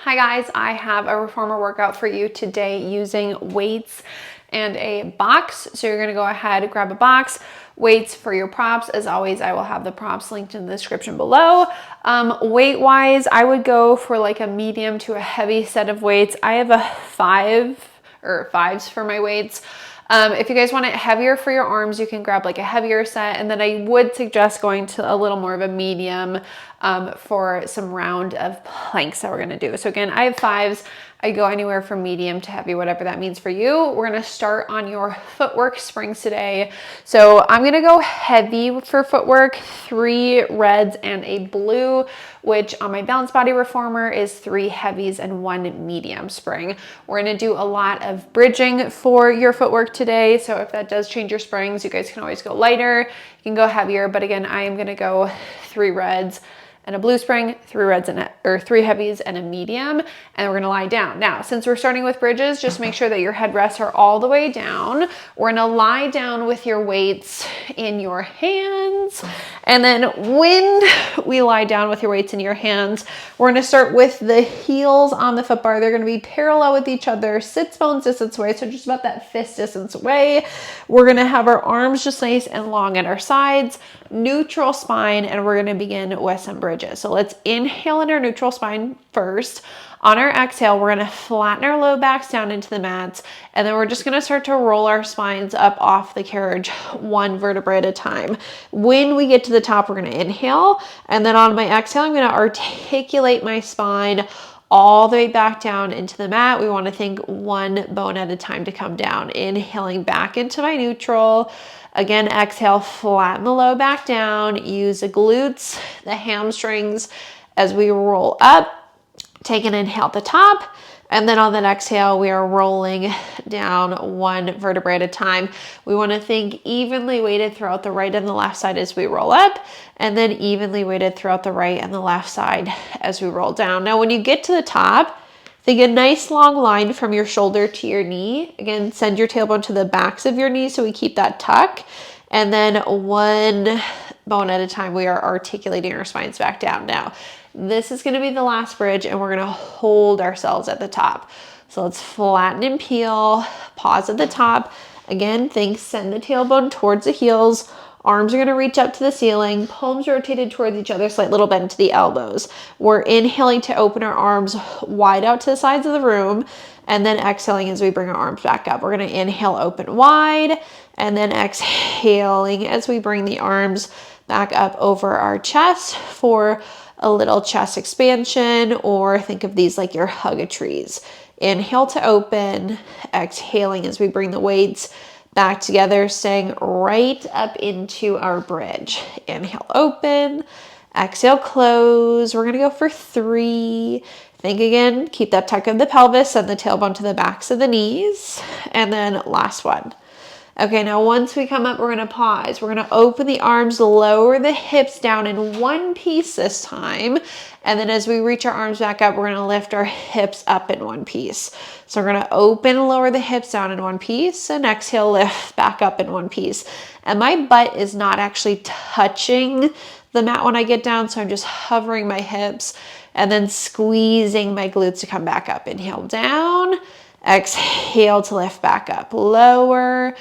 Hi guys, I have a reformer workout for you today using weights and a box. So you're gonna go ahead, grab a box, weights for your props. As always, I will have the props linked in the description below. Weight wise, I would go for like a medium to a heavy set of weights. I have a 5s for my weights. If you guys want it heavier for your arms, you can grab like a heavier set, and then I would suggest going to a little more of a medium for some round of planks that we're gonna do. So again, I have 5s. I go anywhere from medium to heavy, whatever that means for you. We're gonna start on your footwork springs today. So I'm gonna go heavy for footwork, 3 reds and a blue, which on my balance body reformer is 3 heavies and 1 medium spring. We're gonna do a lot of bridging for your footwork today. So if that does change your springs, you guys can always go lighter, you can go heavier, but again, I am gonna go 3 reds and a blue spring, 3 reds and 3 heavies and a medium, and we're gonna lie down. Now, since we're starting with bridges, just make sure that your headrests are all the way down. We're gonna lie down with your weights in your hands, and then when we lie down with your weights in your hands, we're gonna start with the heels on the foot bar. They're gonna be parallel with each other, sits bones distance away, so just about that fist distance away. We're gonna have our arms just nice and long at our sides, neutral spine, and we're gonna begin with some bridges. So let's inhale in our neutral spine first. On our exhale, we're gonna flatten our low backs down into the mats, and then we're just gonna start to roll our spines up off the carriage 1 vertebra at a time. When we get to the top, we're gonna inhale, and then on my exhale, I'm gonna articulate my spine all the way back down into the mat. We wanna think 1 bone at a time to come down. Inhaling back into my neutral. Again, exhale, flatten the low back down. Use the glutes, the hamstrings as we roll up. Take an inhale at the top. And then on that exhale, we are rolling down 1 vertebra at a time. We want to think evenly weighted throughout the right and the left side as we roll up, and then evenly weighted throughout the right and the left side as we roll down. Now, when you get to the top, think a nice long line from your shoulder to your knee. Again, send your tailbone to the backs of your knees so we keep that tuck. And then 1 bone at a time, we are articulating our spines back down. Now, this is gonna be the last bridge, and we're gonna hold ourselves at the top. So let's flatten and peel, pause at the top. Again, send the tailbone towards the heels. Arms are gonna reach up to the ceiling, palms rotated towards each other, slight little bend to the elbows. We're inhaling to open our arms wide out to the sides of the room, and then exhaling as we bring our arms back up. We're gonna inhale, open wide, and then exhaling as we bring the arms back up over our chest for a little chest expansion, or think of these like your hug-a-trees. Inhale to open, exhaling as we bring the weights back together, staying right up into our bridge. Inhale, open, exhale, close. We're gonna go for 3. Think again, keep that tuck of the pelvis, send the tailbone to the backs of the knees, and then last one. Okay, now once we come up, we're gonna pause. We're gonna open the arms, lower the hips down in 1 piece this time. And then as we reach our arms back up, we're gonna lift our hips up in 1 piece. So we're gonna open and lower the hips down in 1 piece, and exhale, lift back up in 1 piece. And my butt is not actually touching the mat when I get down, so I'm just hovering my hips and then squeezing my glutes to come back up. Inhale down, exhale to lift back up, lower,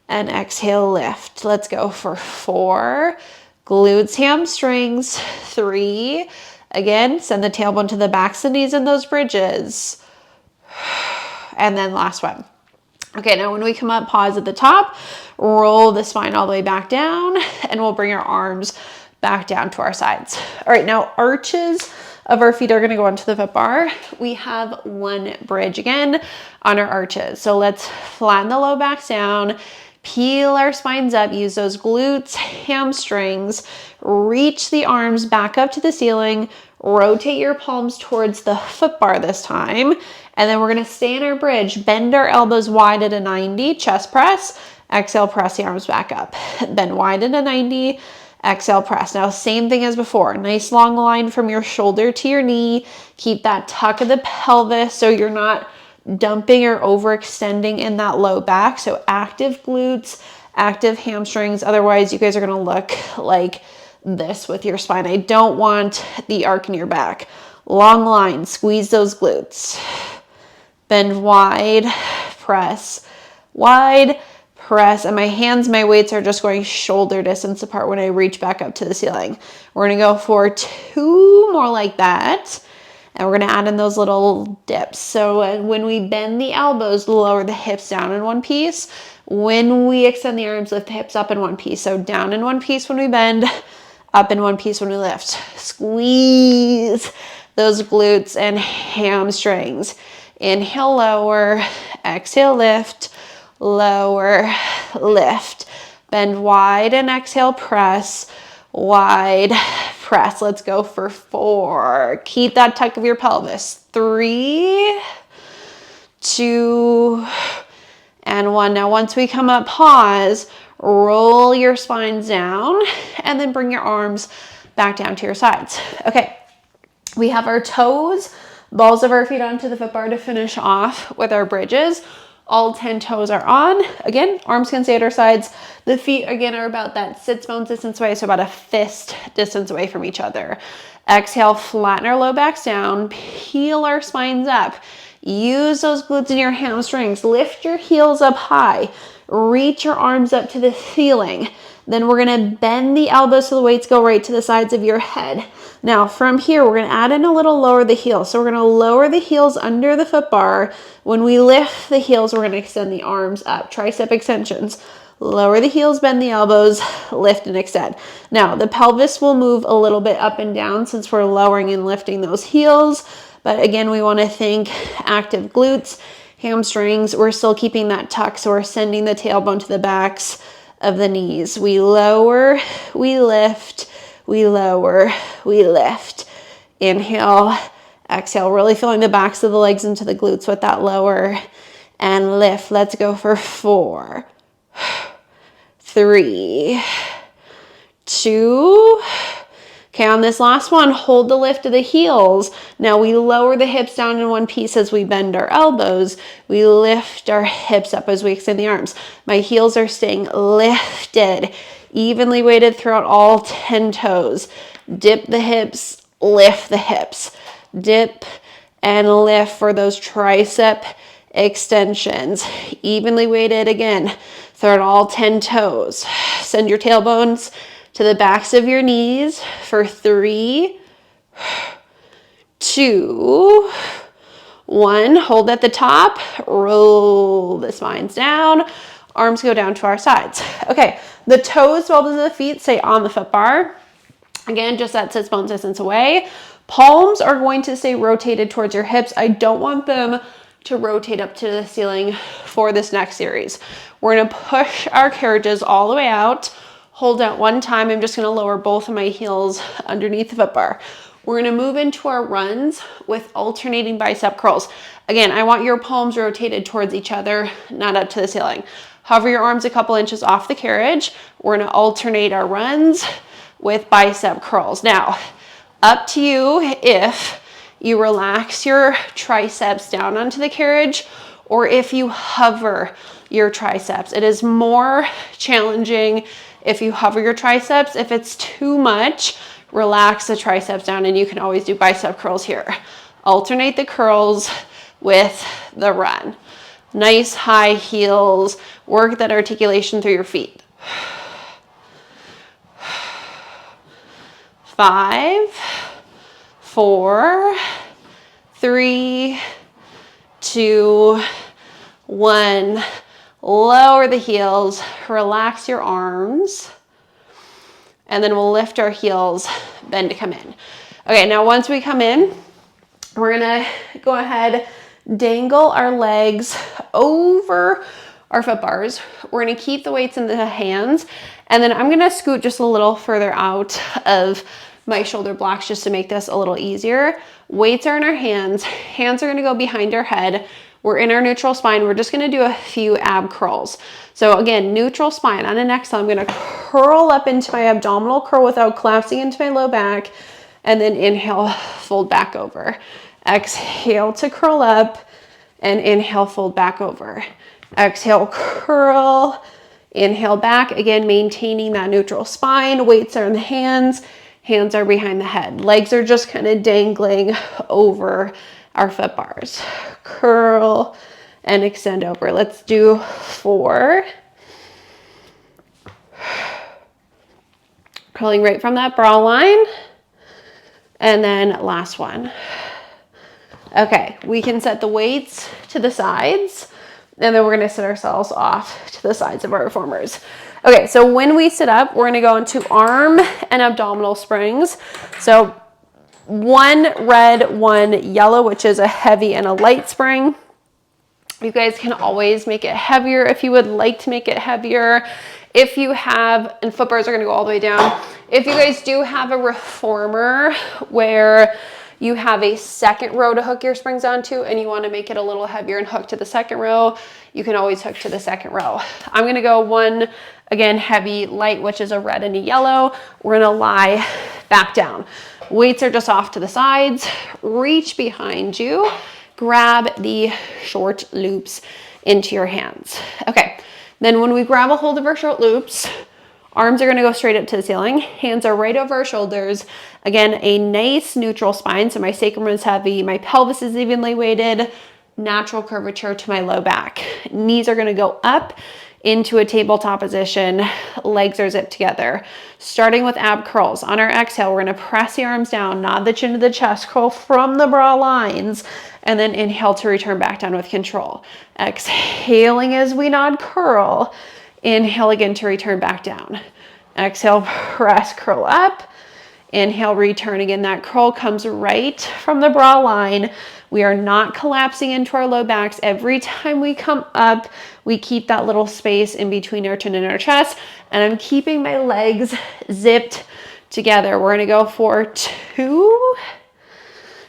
and exhale, lift. Let's go for 4. Glutes, hamstrings, 3. Again, send the tailbone to the backs of the knees in those bridges. And then last one. Okay, now when we come up, pause at the top, roll the spine all the way back down, and we'll bring our arms back down to our sides. All right, now arches of our feet are gonna go onto the foot bar. We have 1 bridge again on our arches. So let's flatten the low backs down, peel our spines up, use those glutes, hamstrings, reach the arms back up to the ceiling, rotate your palms towards the foot bar this time, and then we're gonna stay in our bridge, bend our elbows wide at a 90, chest press, exhale, press the arms back up, bend wide at a 90, exhale, press. Now, same thing as before, nice long line from your shoulder to your knee, keep that tuck of the pelvis so you're not dumping or overextending in that low back. So active glutes, active hamstrings. Otherwise, you guys are gonna look like this with your spine. I don't want the arc in your back. long line, squeeze those glutes. Bend wide, press, wide, press. And my hands, my weights are just going shoulder distance apart when I reach back up to the ceiling. We're gonna go for 2 more like that. And we're gonna add in those little dips. So when we bend the elbows, lower the hips down in one piece. When we extend the arms, lift the hips up in one piece. So down in one piece when we bend, up in one piece when we lift. Squeeze those glutes and hamstrings. Inhale, lower, exhale, lift, lower, lift. Bend wide and exhale, press, wide, press. Let's go for 4. Keep that tuck of your pelvis. 3, 2, and 1. Now, once we come up, pause, roll your spines down, and then bring your arms back down to your sides. Okay, we have our toes, balls of our feet onto the foot bar to finish off with our bridges. All 10 toes are on. Again, arms can stay at our sides. The feet, again, are about that sits bones distance away, so about a fist distance away from each other. Exhale, flatten our low backs down, peel our spines up. Use those glutes in your hamstrings. Lift your heels up high. Reach your arms up to the ceiling. Then we're gonna bend the elbows so the weights go right to the sides of your head. Now from here, we're gonna add in a little lower the heels. So we're gonna lower the heels under the foot bar. When we lift the heels, we're gonna extend the arms up, tricep extensions. Lower the heels, bend the elbows, lift and extend. Now the pelvis will move a little bit up and down since we're lowering and lifting those heels. But again, we wanna think active glutes, hamstrings. We're still keeping that tuck, so we're sending the tailbone to the backs of the knees. We lower, we lift, we lower, we lift. Inhale, exhale, really feeling the backs of the legs into the glutes with that lower and lift. Let's go for 4, 3, 2. Okay, on this last one, hold the lift of the heels. Now we lower the hips down in one piece as we bend our elbows. We lift our hips up as we extend the arms. My heels are staying lifted, evenly weighted throughout all 10 toes. Dip the hips, lift the hips. Dip and lift for those tricep extensions. Evenly weighted again throughout all 10 toes. Send your tailbones to the backs of your knees for 3, 2, 1. Hold at the top, roll the spines down, arms go down to our sides. Okay, the toes, balls of the feet stay on the foot bar. Again, just that sits bone distance away. Palms are going to stay rotated towards your hips. I don't want them to rotate up to the ceiling for this next series. We're gonna push our carriages all the way out. Hold at one time. I'm just gonna lower both of my heels underneath the foot bar. We're gonna move into our runs with alternating bicep curls. Again, I want your palms rotated towards each other, not up to the ceiling. Hover your arms a couple inches off the carriage. We're gonna alternate our runs with bicep curls. Now, up to you if you relax your triceps down onto the carriage or if you hover your triceps. It is more challenging if you hover your triceps. If it's too much, relax the triceps down and you can always do bicep curls here. Alternate the curls with the run. Nice high heels, work that articulation through your feet. 5, 4, 3, 2, 1. Lower the heels, relax your arms, and then we'll lift our heels, bend to come in. Okay, now once we come in, we're gonna go ahead, dangle our legs over our foot bars. We're gonna keep the weights in the hands, and then I'm gonna scoot just a little further out of my shoulder blocks just to make this a little easier. Weights are in our hands. Hands are gonna go behind our head. We're in our neutral spine. We're just gonna do a few ab curls. So again, neutral spine. On an exhale, I'm gonna curl up into my abdominal curl without collapsing into my low back, and then inhale, fold back over. Exhale to curl up, and inhale, fold back over. Exhale, curl, inhale back. Again, maintaining that neutral spine. Weights are in the hands. Hands are behind the head. Legs are just kind of dangling over our foot bars. Curl and extend over. Let's do 4. Curling right from that bra line. And then last one. Okay, we can set the weights to the sides, and then we're gonna sit ourselves off to the sides of our reformers. Okay, so when we sit up, we're gonna go into arm and abdominal springs. So 1 red, 1 yellow, which is a heavy and a light spring. You guys can always make it heavier if you would like to make it heavier. If you have, and foot bars are gonna go all the way down. If you guys do have a reformer where you have a second row to hook your springs onto and you want to make it a little heavier and hook to the second row, you can always hook to the second row. I'm going to go 1, again, heavy, light, which is a red and a yellow. We're going to lie back down. Weights are just off to the sides. Reach behind you. Grab the short loops into your hands. Okay, then when we grab a hold of our short loops, arms are going to go straight up to the ceiling. Hands are right over our shoulders. Again, a nice neutral spine. So my sacrum is heavy. My pelvis is evenly weighted. Natural curvature to my low back. Knees are going to go up into a tabletop position. Legs are zipped together. Starting with ab curls. On our exhale, we're going to press the arms down, nod the chin to the chest, curl from the bra lines, and then inhale to return back down with control. Exhaling as we nod, curl. Inhale again to return back down. Exhale, press, curl up. Inhale, return again. That curl comes right from the bra line. We are not collapsing into our low backs. Every time we come up, we keep that little space in between our chin and our chest. And I'm keeping my legs zipped together. We're gonna go for 2.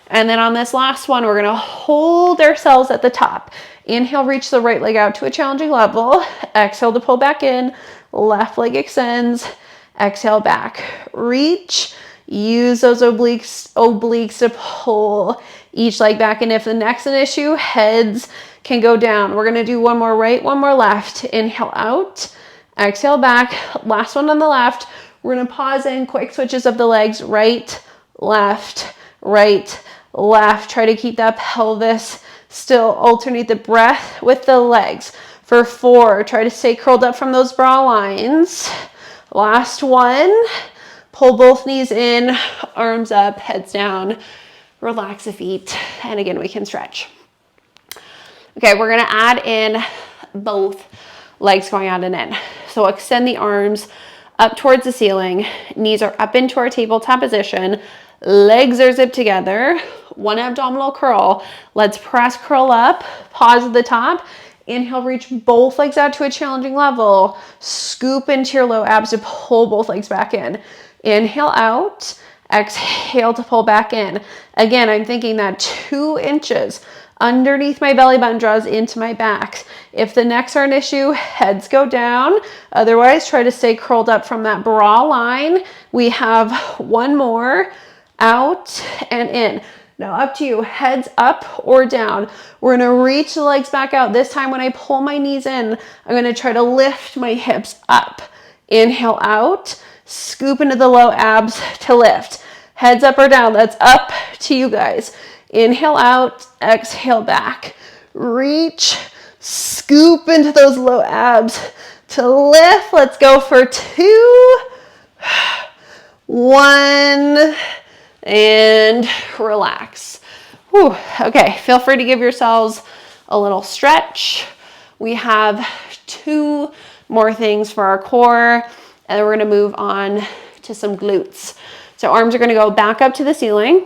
And then on this last one, we're gonna hold ourselves at the top. Inhale, reach the right leg out to a challenging level. Exhale to pull back in. Left leg extends. Exhale back. Reach. Use those obliques to pull each leg back. And if the neck's an issue, heads can go down. We're gonna do 1 more right, 1 more left. Inhale out. Exhale back. Last one on the left. We're gonna pause in, quick switches of the legs. Right, left, right, left. Try to keep that pelvis still. Alternate the breath with the legs. For 4, try to stay curled up from those bra lines. Last one, pull both knees in, arms up, heads down, relax the feet, and again, we can stretch. Okay, we're gonna add in both legs going out and in. So extend the arms up towards the ceiling, knees are up into our tabletop position, legs are zipped together, 1 abdominal curl. Let's press, curl up, pause at the top. Inhale, reach both legs out to a challenging level. Scoop into your low abs to pull both legs back in. Inhale out, exhale to pull back in. Again, I'm thinking that 2 inches underneath my belly button draws into my back. If the necks are an issue, heads go down. Otherwise, try to stay curled up from that bra line. We have 1 more, out and in. Now up to you, heads up or down. We're gonna reach the legs back out. This time when I pull my knees in, I'm gonna try to lift my hips up. Inhale out, scoop into the low abs to lift. Heads up or down, that's up to you guys. Inhale out, exhale back. Reach, scoop into those low abs to lift. Let's go for 2, 1, and relax. Whew. Okay, feel free to give yourselves a little stretch. We have 2 more things for our core, and then we're gonna move on to some glutes. So arms are gonna go back up to the ceiling.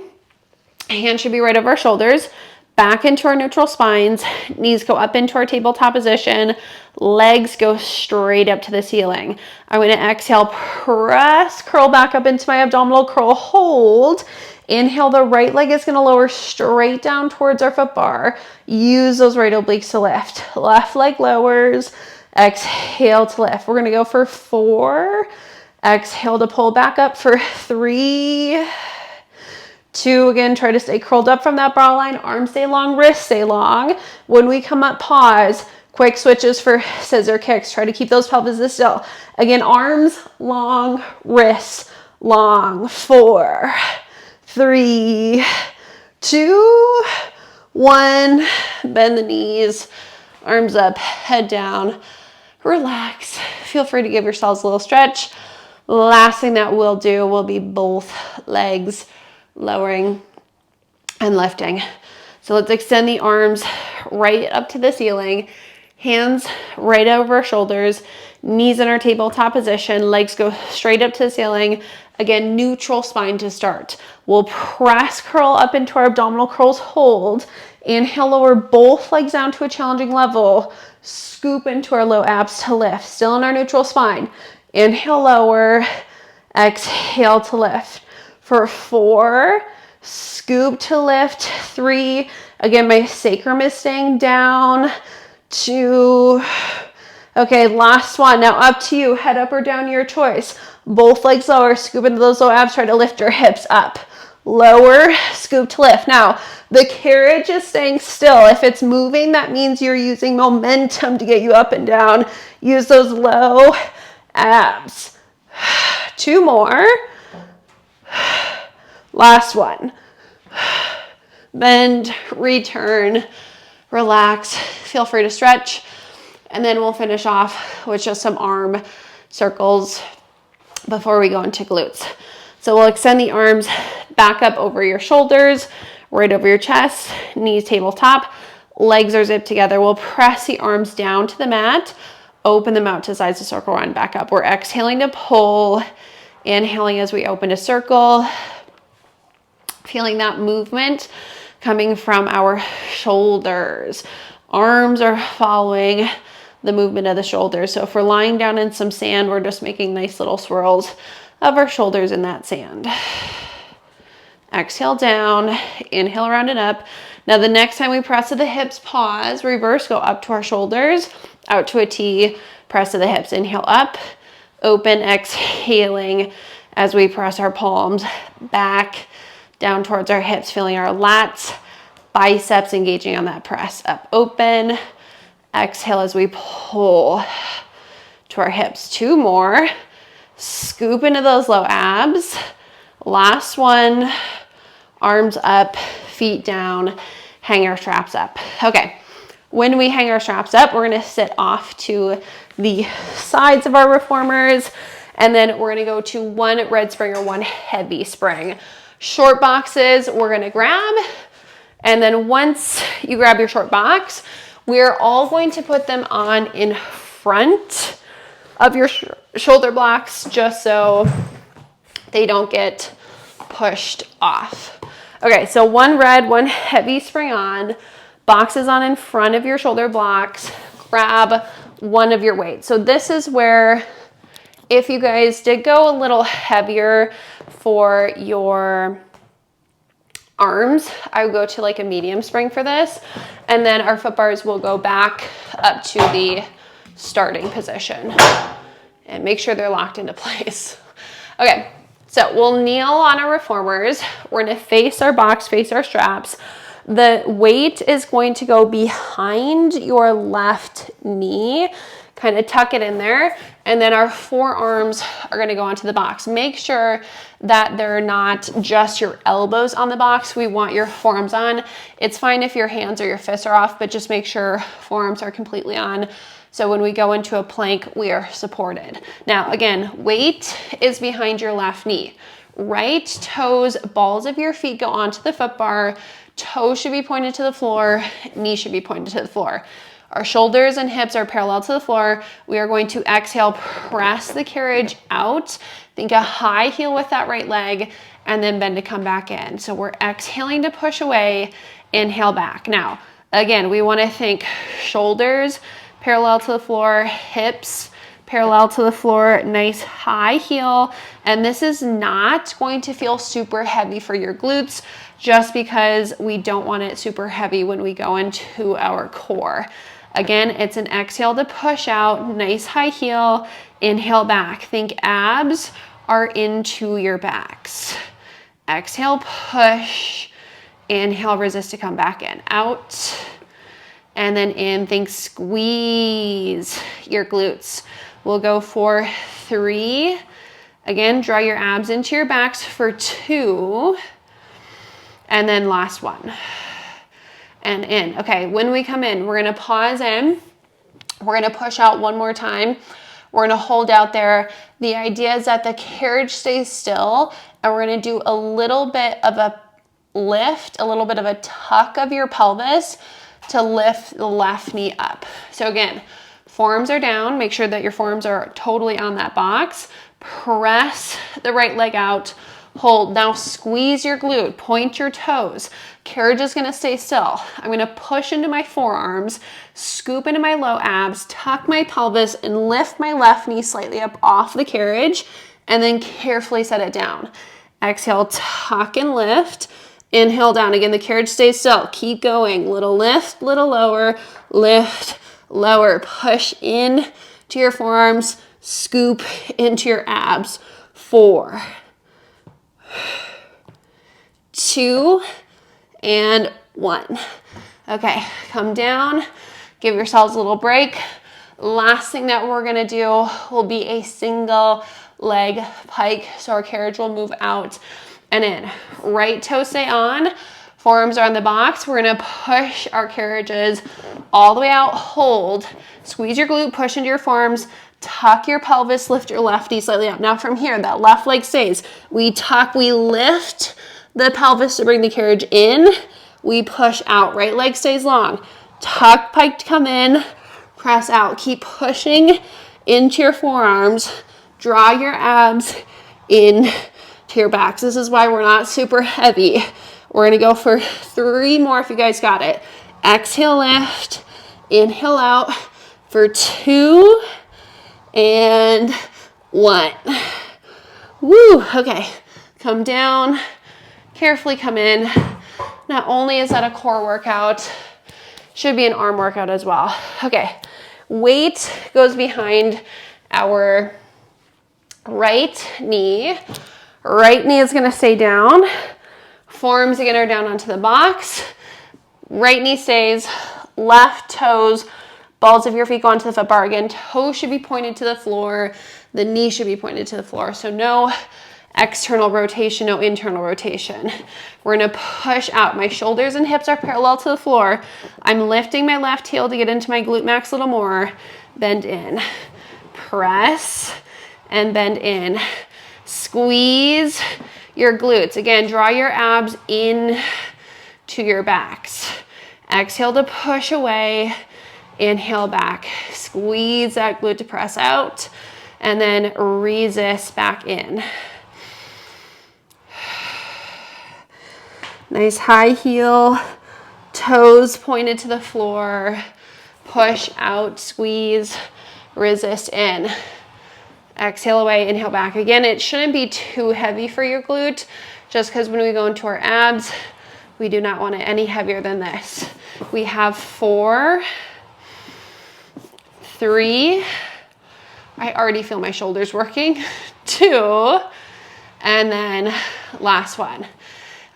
Hands should be right over our shoulders, back into our neutral spines, knees go up into our tabletop position, legs go straight up to the ceiling. I'm gonna exhale, press, curl back up into my abdominal curl, hold. Inhale, the right leg is gonna lower straight down towards our foot bar. Use those right obliques to lift. Left leg lowers, exhale to lift. We're gonna go for 4, exhale to pull back up for 3, 2, again, try to stay curled up from that bra line. Arms stay long, wrists stay long. When we come up, pause. Quick switches for scissor kicks. Try to keep those pelvises still. Again, arms long, wrists long. 4, 3, 2, 1. Bend the knees, arms up, head down, relax. Feel free to give yourselves a little stretch. Last thing that we'll do will be both legs lowering and lifting. So let's extend the arms right up to the ceiling, hands right over our shoulders, knees in our tabletop position, legs go straight up to the ceiling. Again, neutral spine to start. We'll press curl up into our abdominal curls, hold. Inhale, lower both legs down to a challenging level. Scoop into our low abs to lift. Still in our neutral spine. Inhale, lower. Exhale to lift. For 4, scoop to lift. 3, again, my sacrum is staying down. 2, okay, last one. Now up to you. Head up or down, your choice. Both legs lower. Scoop into those low abs. Try to lift your hips up. Lower, scoop to lift. Now, the carriage is staying still. If it's moving, that means you're using momentum to get you up and down. Use those low abs. 2 more. Last one. Bend, return, relax. Feel free to stretch. And then we'll finish off with just some arm circles before we go into glutes. So we'll extend the arms back up over your shoulders, right over your chest, knees tabletop, legs are zipped together. We'll press the arms down to the mat, open them out to sides of circle, run back up. We're exhaling to pull, inhaling as we open a circle, feeling that movement coming from our shoulders. Arms are following the movement of the shoulders. So if we're lying down in some sand, we're just making nice little swirls of our shoulders in that sand. Exhale down, inhale, round it up. Now the next time we press to the hips, pause, reverse, go up to our shoulders, out to a T, press to the hips. Inhale up, open, exhaling as we press our palms back down towards our hips, feeling our lats, biceps engaging on that press. Up, open, exhale as we pull to our hips. 2 more. Scoop into those low abs. Last one. Arms up, feet down, hang our straps up. Okay, when we hang our straps up, we're gonna sit off to the sides of our reformers, and then we're gonna go to 1 red spring or 1 heavy spring. Short boxes, we're gonna grab, and then once you grab your short box, we're all going to put them on in front of your shoulder blocks just so they don't get pushed off. Okay, so 1 red, 1 heavy spring on, boxes on in front of your shoulder blocks, grab 1 of your weights. So this is where, if you guys did go a little heavier for your arms, I would go to like a medium spring for this, and then our foot bars will go back up to the starting position and make sure they're locked into place. Okay, so we'll kneel on our reformers. We're gonna face our box, face our straps. The weight is going to go behind your left knee, kind of tuck it in there, and then our forearms are gonna go onto the box. Make sure that they're not just your elbows on the box. We want your forearms on. It's fine if your hands or your fists are off, but just make sure forearms are completely on. So when we go into a plank, we are supported. Now, again, weight is behind your left knee. Right toes, balls of your feet go onto the foot bar. Toes should be pointed to the floor. Knee should be pointed to the floor. Our shoulders and hips are parallel to the floor. We are going to exhale, press the carriage out. Think a high heel with that right leg, and then bend to come back in. So we're exhaling to push away, inhale back. Now, again, we want to think shoulders parallel to the floor, hips parallel to the floor, nice high heel. And this is not going to feel super heavy for your glutes just because we don't want it super heavy when we go into our core. Again, it's an exhale to push out, nice high heel, inhale back. Think abs are into your backs. Exhale, push, inhale, resist to come back in, out, and then in, think squeeze your glutes. We'll go for 3, Again, draw your abs into your backs for 2. And then last one. And in. Okay, when we come in, we're gonna pause in. We're gonna push out one more time. We're gonna hold out there. The idea is that the carriage stays still, and we're gonna do a little bit of a lift, a little bit of a tuck of your pelvis to lift the left knee up. So again, forearms are down. Make sure that your forearms are totally on that box. Press the right leg out. Hold. Now squeeze your glute, point your toes. Carriage is gonna stay still. I'm gonna push into my forearms, scoop into my low abs, tuck my pelvis, and lift my left knee slightly up off the carriage, and then carefully set it down. Exhale, tuck and lift. Inhale down. Again, the carriage stays still. Keep going. Little lift, little lower, lift, lower. Push in to your forearms, scoop into your abs. 4, 2, and 1. Okay, come down, give yourselves a little break. Last thing that we're gonna do will be a single leg pike. So our carriage will move out and in. Right toe stay on, forearms are on the box. We're gonna push our carriages all the way out, hold, squeeze your glute, push into your forearms, tuck your pelvis, lift your left knee slightly up. Now from here, that left leg stays. We tuck, we lift the pelvis to bring the carriage in. We push out, right leg stays long. Tuck, pike to come in, press out. Keep pushing into your forearms. Draw your abs in to your backs. This is why we're not super heavy. We're gonna go for 3 more if you guys got it. Exhale, lift. Inhale out for 2 and 1. Woo, okay. Come down, carefully come in. Not only is that a core workout, should be an arm workout as well. Okay, weight goes behind our right knee. Right knee is gonna stay down. Forearms again are down onto the box. Right knee stays, left toes, balls of your feet go onto the foot bar. Again, toes should be pointed to the floor. The knee should be pointed to the floor. So no external rotation, no internal rotation. We're gonna push out. My shoulders and hips are parallel to the floor. I'm lifting my left heel to get into my glute max a little more. Bend in. Press and bend in. Squeeze your glutes. Again, draw your abs in to your backs. Exhale to push away. Inhale back. Squeeze that glute to press out. And then resist back in. Nice high heel. Toes pointed to the floor. Push out, squeeze, resist in. Exhale away, inhale back. Again, it shouldn't be too heavy for your glute, just because when we go into our abs, we do not want it any heavier than this. We have 4, 3, I already feel my shoulders working, 2, and then last one.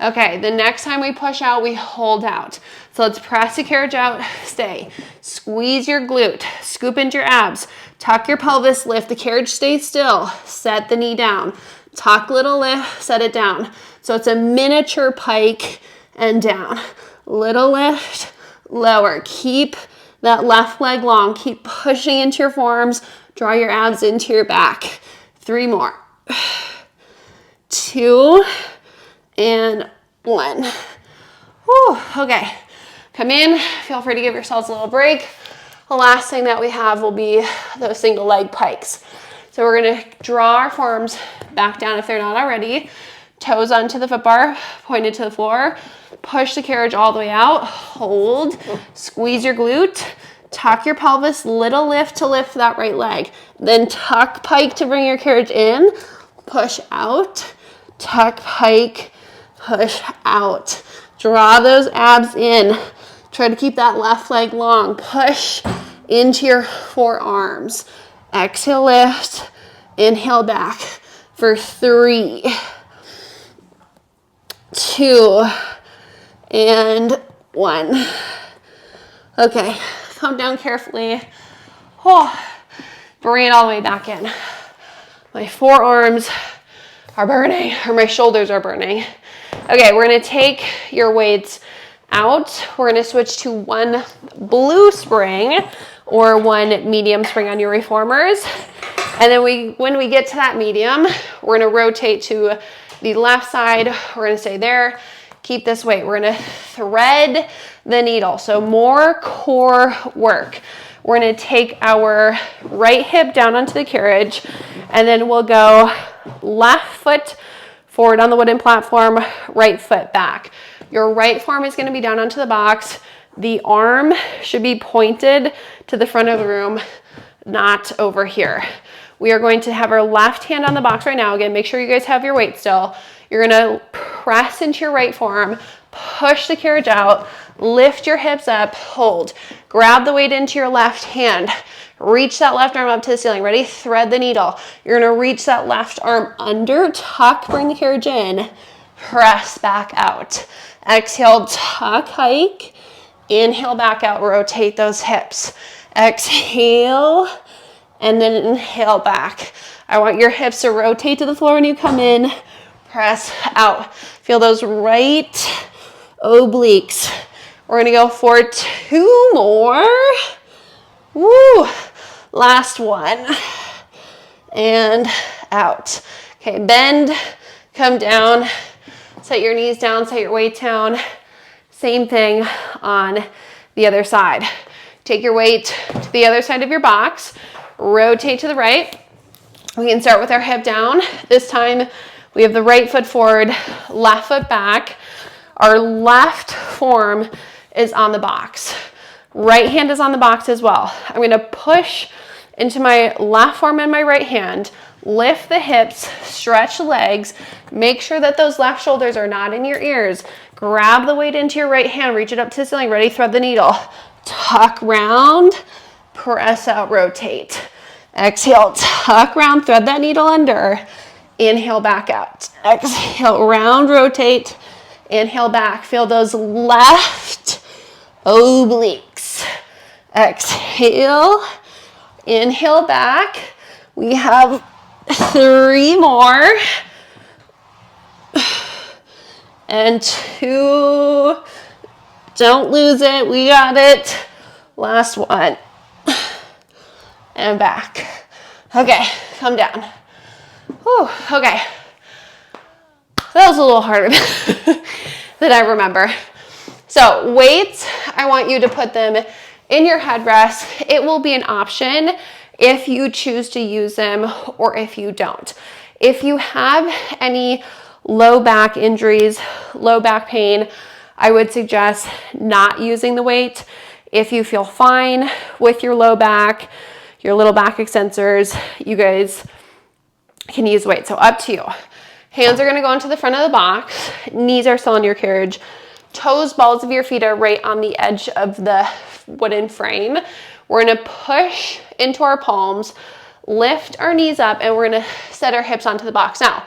Okay, the next time we push out, we hold out. So let's press the carriage out, stay. Squeeze your glute, scoop into your abs, tuck your pelvis, lift, the carriage stays still, set the knee down. Tuck, little lift, set it down. So it's a miniature pike and down. Little lift, lower. Keep that left leg long. Keep pushing into your forearms. Draw your abs into your back. 3 more. 2 and 1. Whew, okay, come in. Feel free to give yourselves a little break. The last thing that we have will be those single leg pikes. So we're gonna draw our forearms back down if they're not already. Toes onto the foot bar, pointed to the floor. Push the carriage all the way out. Hold, squeeze your glute. Tuck your pelvis, little lift to lift that right leg. Then tuck, pike to bring your carriage in. Push out, tuck, pike, push out. Draw those abs in. Try to keep that left leg long. Push into your forearms. Exhale, lift. Inhale back for 3, 2, and 1. Okay, come down carefully. Oh, bring it all the way back in. My forearms are burning, or my shoulders are burning. Okay, we're gonna take your weights out. We're gonna switch to one blue spring or one medium spring on your reformers. And then when we get to that medium, we're gonna rotate to the left side. We're gonna stay there. Keep this weight. We're gonna thread the needle. So more core work. We're gonna take our right hip down onto the carriage, and then we'll go left foot forward on the wooden platform, right foot back. Your right forearm is gonna be down onto the box. The arm should be pointed to the front of the room, not over here. We are going to have our left hand on the box right now. Again, make sure you guys have your weight still. You're gonna press into your right forearm, push the carriage out, lift your hips up, hold. Grab the weight into your left hand. Reach that left arm up to the ceiling. Ready? Thread the needle. You're gonna reach that left arm under, tuck, bring the carriage in, press back out. Exhale, tuck, hike. Inhale, back out, rotate those hips. Exhale, and then inhale back. I want your hips to rotate to the floor when you come in. Press out. Feel those right obliques. We're gonna go for 2 more. Woo! Last one. And out. Okay, bend, come down, set your knees down, set your weight down. Same thing on the other side. Take your weight to the other side of your box, rotate to the right. We can start with our hip down. This time we have the right foot forward, left foot back. Our left forearm is on the box. Right hand is on the box as well. I'm gonna push into my left forearm and my right hand, lift the hips, stretch the legs, make sure that those left shoulders are not in your ears. Grab the weight into your right hand, reach it up to the ceiling, ready, thread the needle. Tuck round, press out, rotate. Exhale, tuck round, thread that needle under. Inhale, back out. Exhale, round, rotate. Inhale, back. Feel those left obliques. Exhale, inhale, back. We have 3 more. And 2. Don't lose it. We got it. Last one. And back. Okay, come down. Whew, okay. That was a little harder than I remember. So weights, I want you to put them in your headrest. It will be an option if you choose to use them or if you don't. If you have any low back injuries, low back pain, I would suggest not using the weight. If you feel fine with your low back, your little back extensors, you guys can use weight. So up to you. Hands are gonna go into the front of the box. Knees are still in your carriage. Toes, balls of your feet are right on the edge of the wooden frame. We're gonna push into our palms, lift our knees up, and we're gonna set our hips onto the box. Now,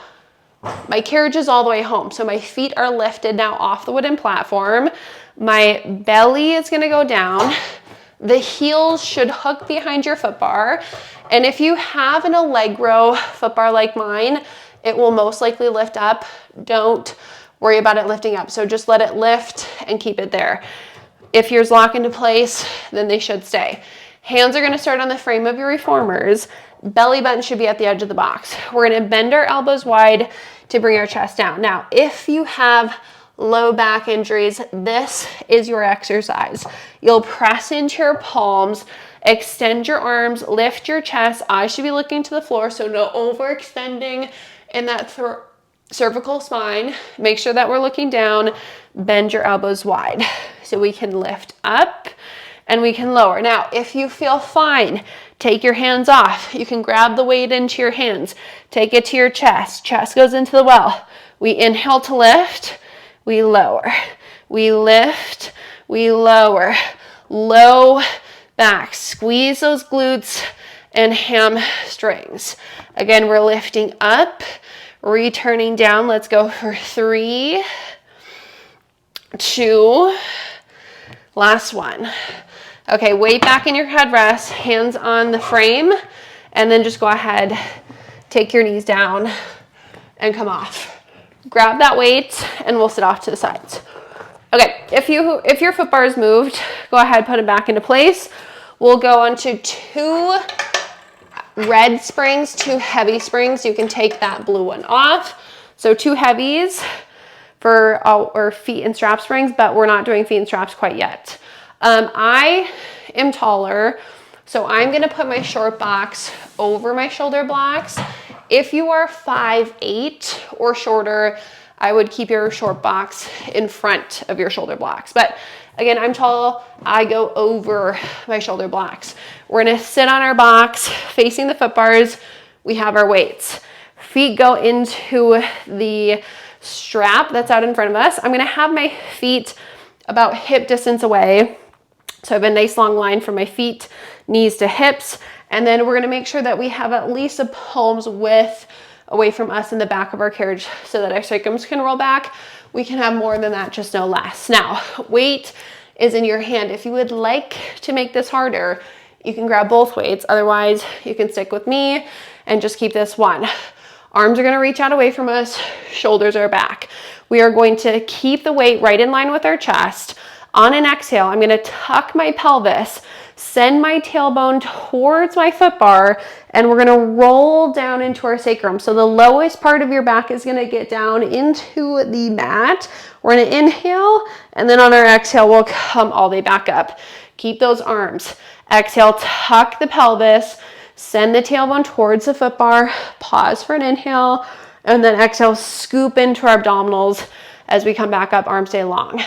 my carriage is all the way home, so my feet are lifted now off the wooden platform. My belly is gonna go down. The heels should hook behind your foot bar. And if you have an Allegro foot bar like mine, it will most likely lift up. Don't worry about it lifting up. So just let it lift and keep it there. If yours lock into place, then they should stay. Hands are gonna start on the frame of your reformers. Belly button should be at the edge of the box. We're gonna bend our elbows wide to bring our chest down. Now, if you have low back injuries, this is your exercise. You'll press into your palms, extend your arms, lift your chest. Eyes should be looking to the floor, so no overextending in that cervical spine. Make sure that we're looking down. Bend your elbows wide so we can lift up and we can lower. Now, if you feel fine, take your hands off. You can grab the weight into your hands. Take it to your chest. Chest goes into the well. We inhale to lift. We lower. We lift. We lower. Low back. Squeeze those glutes and hamstrings. Again, we're lifting up, returning down. Let's go for 3, 2, last one. Okay, weight back in your headrest, hands on the frame, and then just go ahead, Take your knees down and come off. Grab that weight and we'll sit off to the sides. Okay, if your foot bar is moved, go ahead, put it back into place. We'll go on to 2 red springs, 2 heavy springs. You can take that blue one off. So 2 heavies for our feet and strap springs, but we're not doing feet and straps quite yet. I am taller, so I'm gonna put my short box over my shoulder blocks. If you are 5'8" or shorter, I would keep your short box in front of your shoulder blocks. But again, I'm tall, I go over my shoulder blocks. We're gonna sit on our box, facing the foot bars. We have our weights. Feet go into the strap that's out in front of us. I'm gonna have my feet about hip distance away. So I have a nice long line from my feet, knees to hips. And then we're gonna make sure that we have at least a palm's width away from us in the back of our carriage so that our sacrums can roll back. We can have more than that, just no less. Now, weight is in your hand. If you would like to make this harder, you can grab both weights. Otherwise, you can stick with me and just keep this one. Arms are gonna reach out away from us, shoulders are back. We are going to keep the weight right in line with our chest. On an exhale, I'm gonna tuck my pelvis, send my tailbone towards my foot bar, and we're gonna roll down into our sacrum. So the lowest part of your back is gonna get down into the mat. We're gonna inhale, and then on our exhale, we'll come all the way back up. Keep those arms. Exhale, tuck the pelvis, send the tailbone towards the foot bar, pause for an inhale, and then exhale, scoop into our abdominals as we come back up, arms stay long.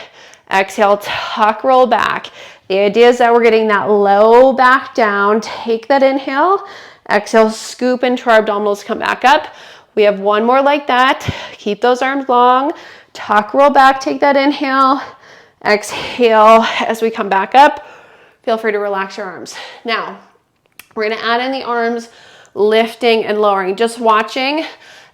Exhale, tuck, roll back. The idea is that we're getting that low back down. Take that inhale. Exhale, scoop into our abdominals, come back up. We have one more like that. Keep those arms long. Tuck, roll back, take that inhale. Exhale as we come back up. Feel free to relax your arms. Now, we're gonna add in the arms, lifting and lowering. Just watching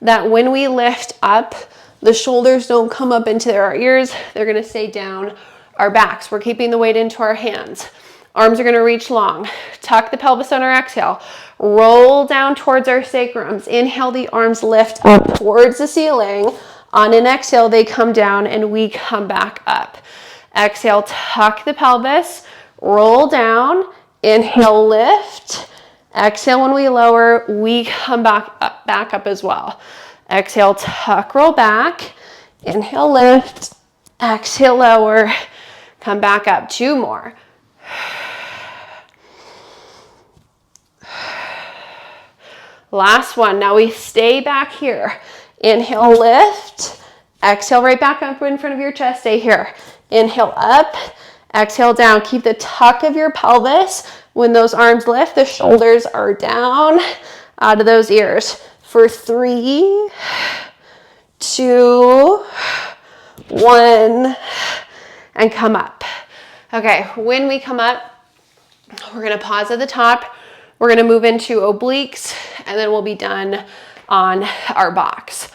that when we lift up, the shoulders don't come up into our ears. They're gonna stay down our backs. We're keeping the weight into our hands. Arms are gonna reach long. Tuck the pelvis on our exhale. Roll down towards our sacrums. Inhale, the arms lift up towards the ceiling. On an exhale, they come down and we come back up. Exhale, tuck the pelvis, roll down. Inhale, lift. Exhale, when we lower, we come back up as well. Exhale, tuck, roll back. Inhale, lift. Exhale, lower. Come back up. 2 more. Last one. Now we stay back here. Inhale, lift. Exhale, right back up in front of your chest. Stay here. Inhale, up. Exhale, down. Keep the tuck of your pelvis. When those arms lift, the shoulders are down out of those ears. For 3, 2, 1, and come up. Okay, when we come up, we're gonna pause at the top. We're gonna move into obliques, and then we'll be done on our box.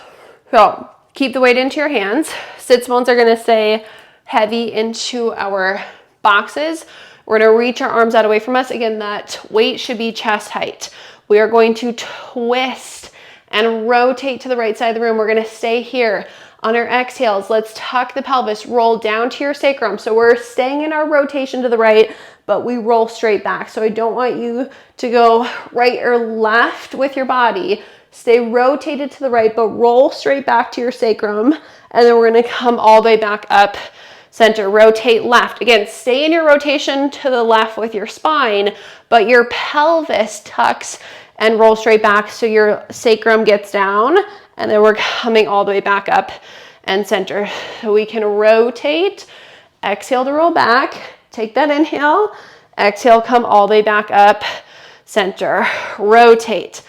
So keep the weight into your hands. Sits bones are gonna stay heavy into our boxes. We're gonna reach our arms out away from us. Again, that weight should be chest height. We are going to twist and rotate to the right side of the room. We're gonna stay here. On our exhales, let's tuck the pelvis, roll down to your sacrum. So we're staying in our rotation to the right, but we roll straight back. So I don't want you to go right or left with your body. Stay rotated to the right, but roll straight back to your sacrum. And then we're gonna come all the way back up, center, rotate left. Again, stay in your rotation to the left with your spine, but your pelvis tucks and roll straight back so your sacrum gets down, and then we're coming all the way back up and center. So we can rotate, exhale to roll back, take that inhale, exhale, come all the way back up, center, rotate,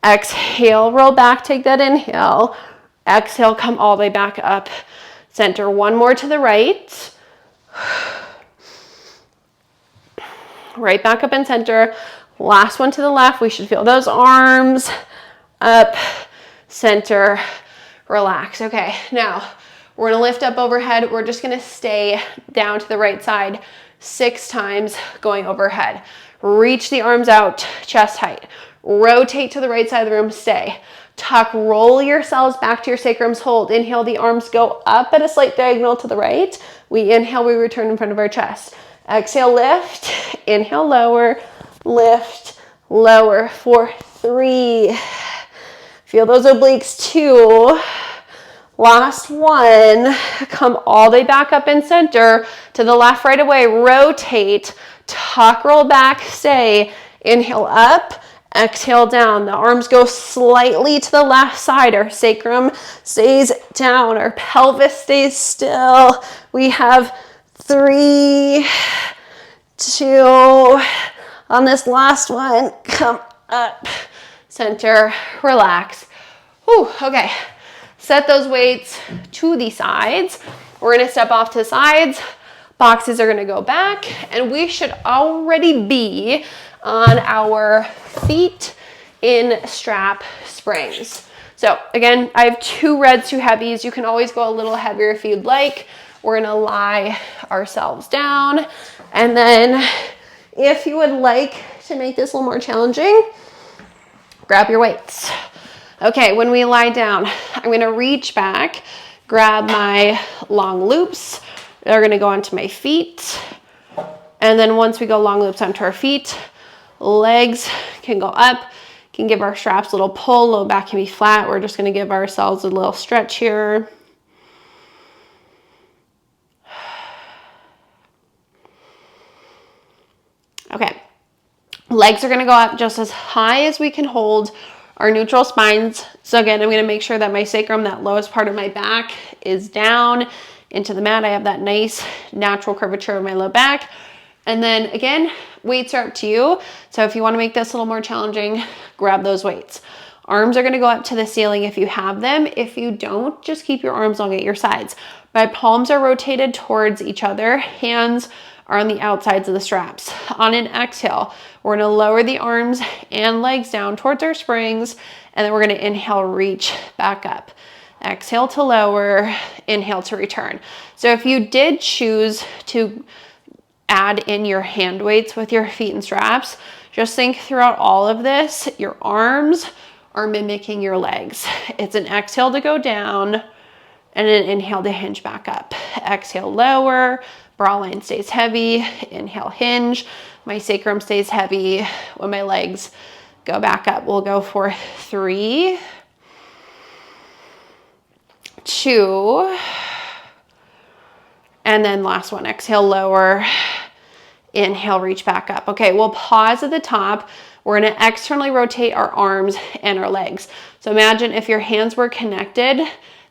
exhale, roll back, take that inhale, exhale, come all the way back up, center. One more to the right, right back up and center. Last one to the left. We should feel those arms up, center, relax. Okay, now we're gonna lift up overhead. We're just gonna stay down to the right side 6 times going overhead. Reach the arms out, chest height. rotate to the right side of the room, stay. Tuck, roll yourselves back to your sacrums, hold. Inhale, the arms go up at a slight diagonal to the right. We inhale, we return in front of our chest. Exhale, lift, inhale, lower, lift, lower for 3. Feel those obliques, 2. Last 1. Come all the way back up in center to the left, right away. Rotate, tuck, roll back, stay. Inhale up, exhale down. The arms go slightly to the left side. Our sacrum stays down. Our pelvis stays still. We have 3, 2. On this last one, come up, center, relax. Whew, okay. Set those weights to the sides. We're gonna step off to the sides. Boxes are gonna go back, and we should already be on our feet in strap springs. So again, I have 2 reds, 2 heavies. You can always go a little heavier if you'd like. We're gonna lie ourselves down. And then if you would like to make this a little more challenging, grab your weights. Okay, when we lie down, I'm gonna reach back, grab my long loops. They're gonna go onto my feet. And then once we go long loops onto our feet, legs can go up, can give our straps a little pull, low back can be flat. We're just gonna give ourselves a little stretch here. Okay, legs are gonna go up just as high as we can hold our neutral spines. So again, I'm gonna make sure that my sacrum, that lowest part of my back, is down into the mat. I have that nice natural curvature of my low back. And then again, weights are up to you. So if you wanna make this a little more challenging, grab those weights. Arms are gonna go up to the ceiling if you have them. If you don't, just keep your arms long at your sides. My palms are rotated towards each other. Hands are on the outsides of the straps. On an exhale, we're gonna lower the arms and legs down towards our springs, and then we're gonna inhale, reach back up. Exhale to lower, inhale to return. So if you did choose to add in your hand weights with your feet and straps, just think throughout all of this, your arms are mimicking your legs. It's an exhale to go down and an inhale to hinge back up. Exhale, lower, bra line stays heavy, inhale, hinge. My sacrum stays heavy when my legs go back up. We'll go for 3, 2, and then last one, exhale, lower, inhale, reach back up. Okay, we'll pause at the top. We're gonna externally rotate our arms and our legs. So imagine if your hands were connected,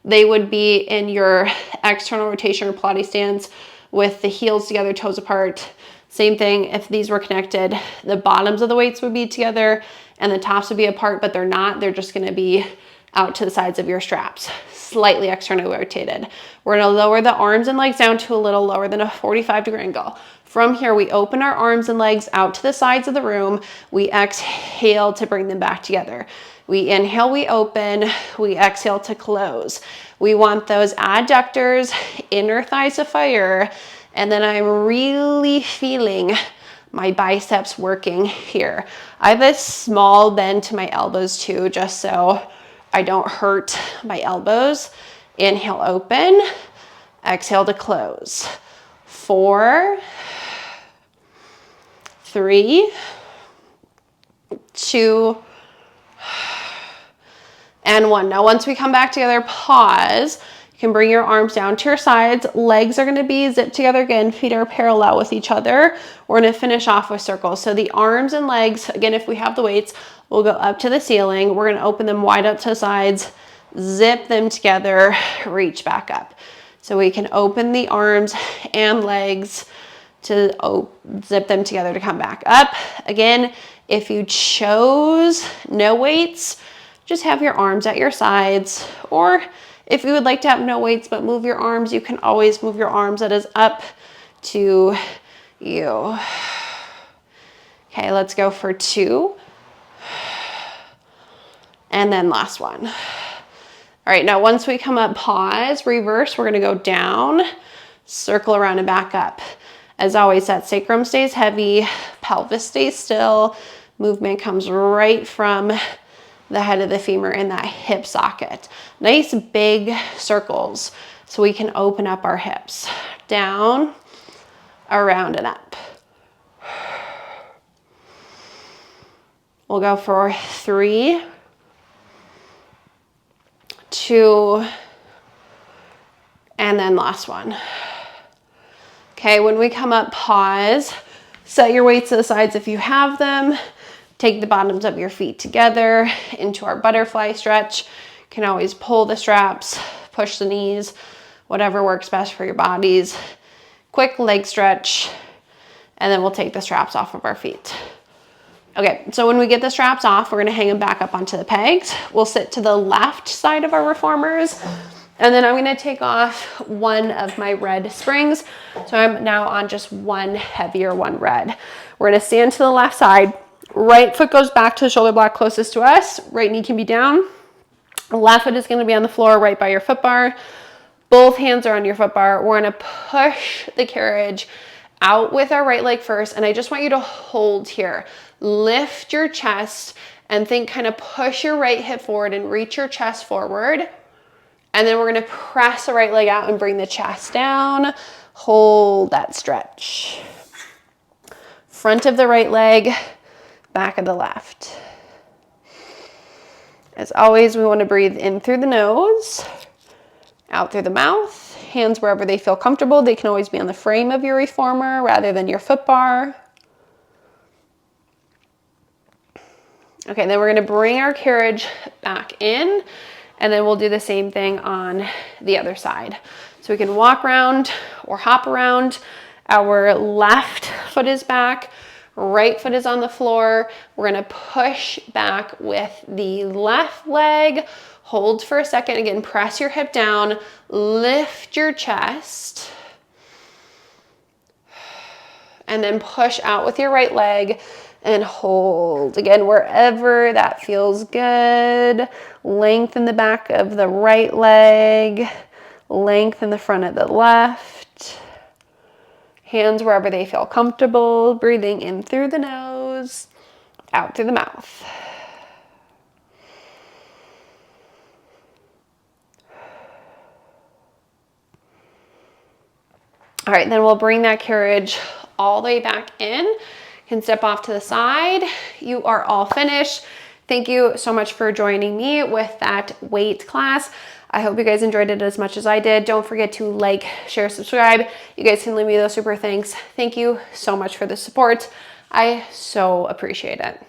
they would be in your external rotation or Pilates stance with the heels together, toes apart. Same thing, if these were connected, the bottoms of the weights would be together and the tops would be apart, but they're not. They're just gonna be out to the sides of your straps, slightly externally rotated. We're gonna lower the arms and legs down to a little lower than a 45-degree angle. From here, we open our arms and legs out to the sides of the room. We exhale to bring them back together. We inhale, we open, we exhale to close. We want those adductors, inner thighs to fire, and then I'm really feeling my biceps working here. I have a small bend to my elbows too, just so I don't hurt my elbows. Inhale, open, exhale to close. 4, 3, 2, and 1. Now, once we come back together, pause. You can bring your arms down to your sides. Legs are gonna be zipped together again. Feet are parallel with each other. We're gonna finish off with circles. So the arms and legs, again, if we have the weights, will go up to the ceiling. We're gonna open them wide up to the sides, zip them together, reach back up. So we can open the arms and legs to zip them together to come back up. Again, if you chose no weights, just have your arms at your sides, or if you would like to have no weights but move your arms, you can always move your arms. That is up to you. Okay, let's go for 2. And then last one. All right, now once we come up, pause, reverse, we're gonna go down, circle around and back up. As always, that sacrum stays heavy, pelvis stays still, movement comes right from the head of the femur in that hip socket. Nice big circles so we can open up our hips. Down, around and up. We'll go for 3, 2, and then last one. Okay, when we come up, pause. Set your weights to the sides if you have them. Take the bottoms of your feet together into our butterfly stretch. You can always pull the straps, push the knees, whatever works best for your bodies. Quick leg stretch, and then we'll take the straps off of our feet. Okay, so when we get the straps off, we're gonna hang them back up onto the pegs. We'll sit to the left side of our reformers, and then I'm gonna take off one of my red springs. So I'm now on just one heavier, one red. We're gonna stand to the left side. Right foot goes back to the shoulder block closest to us. Right knee can be down. Left foot is gonna be on the floor right by your foot bar. Both hands are on your foot bar. We're gonna push the carriage out with our right leg first, and I just want you to hold here. Lift your chest and think, kind of push your right hip forward and reach your chest forward. And then we're gonna press the right leg out and bring the chest down. Hold that stretch. Front of the right leg, back of the left. As always, we wanna breathe in through the nose, out through the mouth. Hands wherever they feel comfortable. They can always be on the frame of your reformer rather than your foot bar. Okay, then we're gonna bring our carriage back in, and then we'll do the same thing on the other side. So we can walk around or hop around. Our left foot is back, right foot is on the floor. We're gonna push back with the left leg. Hold for a second. Again, press your hip down, lift your chest, and then push out with your right leg and hold. Again, wherever that feels good. Lengthen the back of the right leg, lengthen the front of the left. Hands wherever they feel comfortable. Breathing in through the nose, out through the mouth. All right, then we'll bring that carriage all the way back in. You can step off to the side. You are all finished. Thank you so much for joining me with that weight class. I hope you guys enjoyed it as much as I did. Don't forget to like, share, subscribe. You guys can leave me those super thanks. Thank you so much for the support. I so appreciate it.